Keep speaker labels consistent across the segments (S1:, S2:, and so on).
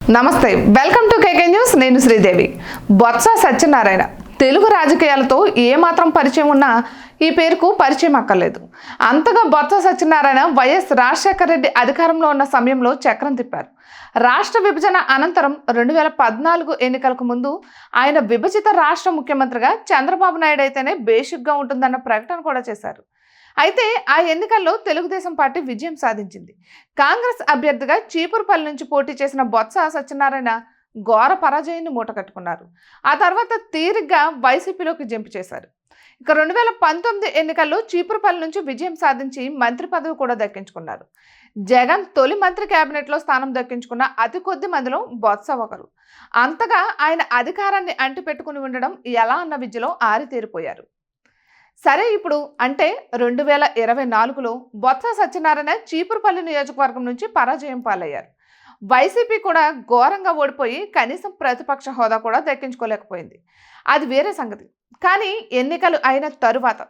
S1: నమస్తే, welcome to KK news. నేను శ్రీదేవి. బొత్స సత్యనారాయణ తెలుగు రాజకీయాలతో ఏమాత్రం పరిచయం ఉన్నా ఈ పేరుకు పరిచయం అక్కర్లేదు. అంతగా బొత్స సత్యనారాయణ వైఎస్ రాజశేఖర రెడ్డి అధికారంలో ఉన్న సమయంలో చక్రం తిప్పారు. రాష్ట్ర విభజన అనంతరం 2014 ఎన్నికలకు ముందు ఆయన విభజిత రాష్ట్ర ముఖ్యమంత్రిగా చంద్రబాబు నాయుడు అయితేనే బేసిక్గా ఉంటుందన్న ప్రకటన కూడా చేశారు. అయితే ఆ ఎన్నికల్లో తెలుగుదేశం పార్టీ విజయం సాధించింది. కాంగ్రెస్ అభ్యర్థిగా చీపురుపల్లి నుంచి పోటీ చేసిన బొత్స సత్యనారాయణ ఘోర పరాజయాన్ని మూటకట్టుకున్నారు. ఆ తర్వాత తీరిగ్గా వైసీపీలోకి జంప్ చేశారు. ఇక 2019 ఎన్నికల్లో చీపురుపల్లి నుంచి విజయం సాధించి మంత్రి పదవి కూడా దక్కించుకున్నారు. జగన్ తొలి మంత్రి కేబినెట్లో స్థానం దక్కించుకున్న అతి కొద్ది మందిలో బొత్స ఒకరు. అంతగా ఆయన అధికారాన్ని అంటిపెట్టుకుని ఉండడం ఎలా అన్న విద్యలో ఆరితేరిపోయారు. సరే, ఇప్పుడు అంటే 2024లో బొత్స సత్యనారాయణ చీపురుపల్లి నియోజకవర్గం నుంచి పరాజయం పాలయ్యారు. వైసీపీ కూడా ఘోరంగా ఓడిపోయి కనీసం ప్రతిపక్ష హోదా కూడా దక్కించుకోలేకపోయింది. అది వేరే సంగతి. కానీ ఎన్నికలు అయిన తరువాత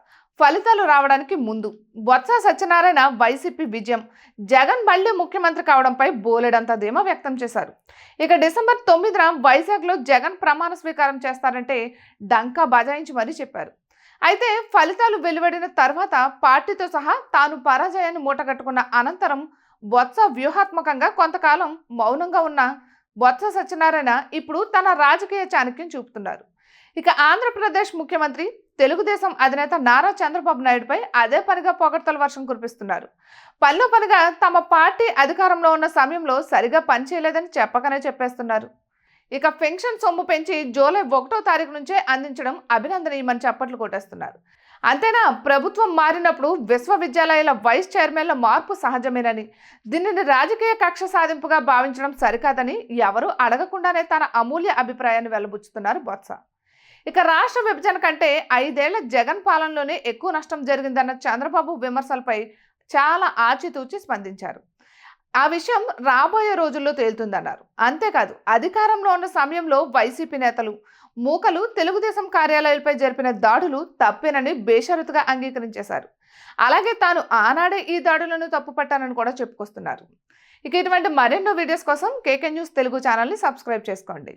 S1: ఫలితాలు రావడానికి ముందు బొత్స సత్యనారాయణ వైసీపీ విజయం, జగన్ మళ్లీ ముఖ్యమంత్రి కావడంపై బోలెడంత ధీమా వ్యక్తం చేశారు. ఇక డిసెంబర్ 9న వైజాగ్లో జగన్ ప్రమాణ స్వీకారం చేస్తారంటే డంకా బజాయించి మరీ చెప్పారు. అయితే ఫలితాలు వెలువడిన తర్వాత పార్టీతో సహా తాను పరాజయాన్ని మూటగట్టుకున్న అనంతరం బొత్స వ్యూహాత్మకంగా కొంతకాలం మౌనంగా ఉన్న బొత్స సత్యనారాయణ ఇప్పుడు తన రాజకీయ చాణక్యం చూపుతున్నారు. ఇక ఆంధ్రప్రదేశ్ ముఖ్యమంత్రి, తెలుగుదేశం అధినేత నారా చంద్రబాబు నాయుడుపై అదే పనిగా పొగడ్తల వర్షం కురిపిస్తున్నారు. పనిలో పనిగా తమ పార్టీ అధికారంలో ఉన్న సమయంలో సరిగా పనిచేయలేదని చెప్పకనే చెప్పేస్తున్నారు. ఇక పెన్షన్ సొమ్ము పెంచి జూలై 1వ తారీఖు నుంచే అందించడం అభినందనీయమని చప్పట్లు కొట్టేస్తున్నారు. అంతేనా, ప్రభుత్వం మారినప్పుడు విశ్వవిద్యాలయాల వైస్ చైర్మన్ల మార్పు సహజమేనని, దీనిని రాజకీయ కక్ష సాధింపుగా భావించడం సరికాదని ఎవరూ అడగకుండానే తన అమూల్య అభిప్రాయాన్ని వెల్లబుచ్చుతున్నారు బొత్స. ఇక రాష్ట్ర విభజన కంటే 5 ఏళ్ల జగన్ పాలనలోనే ఎక్కువ నష్టం జరిగిందన్న చంద్రబాబు విమర్శలపై చాలా ఆచితూచి స్పందించారు. ఆ విషయం రాబోయే రోజుల్లో తేలుతుందన్నారు. అంతేకాదు, అధికారంలో ఉన్న సమయంలో వైసీపీ నేతలు, మూకలు తెలుగుదేశం కార్యాలయాలపై జరిపిన దాడులు తప్పేనని బేషరతుగా అంగీకరించేశారు. అలాగే తాను ఆనాడే ఈ దాడులను తప్పుపట్టానని కూడా చెప్పుకొస్తున్నారు. ఇక ఇటువంటి మరెన్నో వీడియోస్ కోసం కేకే న్యూస్ తెలుగు ఛానల్ని సబ్స్క్రైబ్ చేసుకోండి.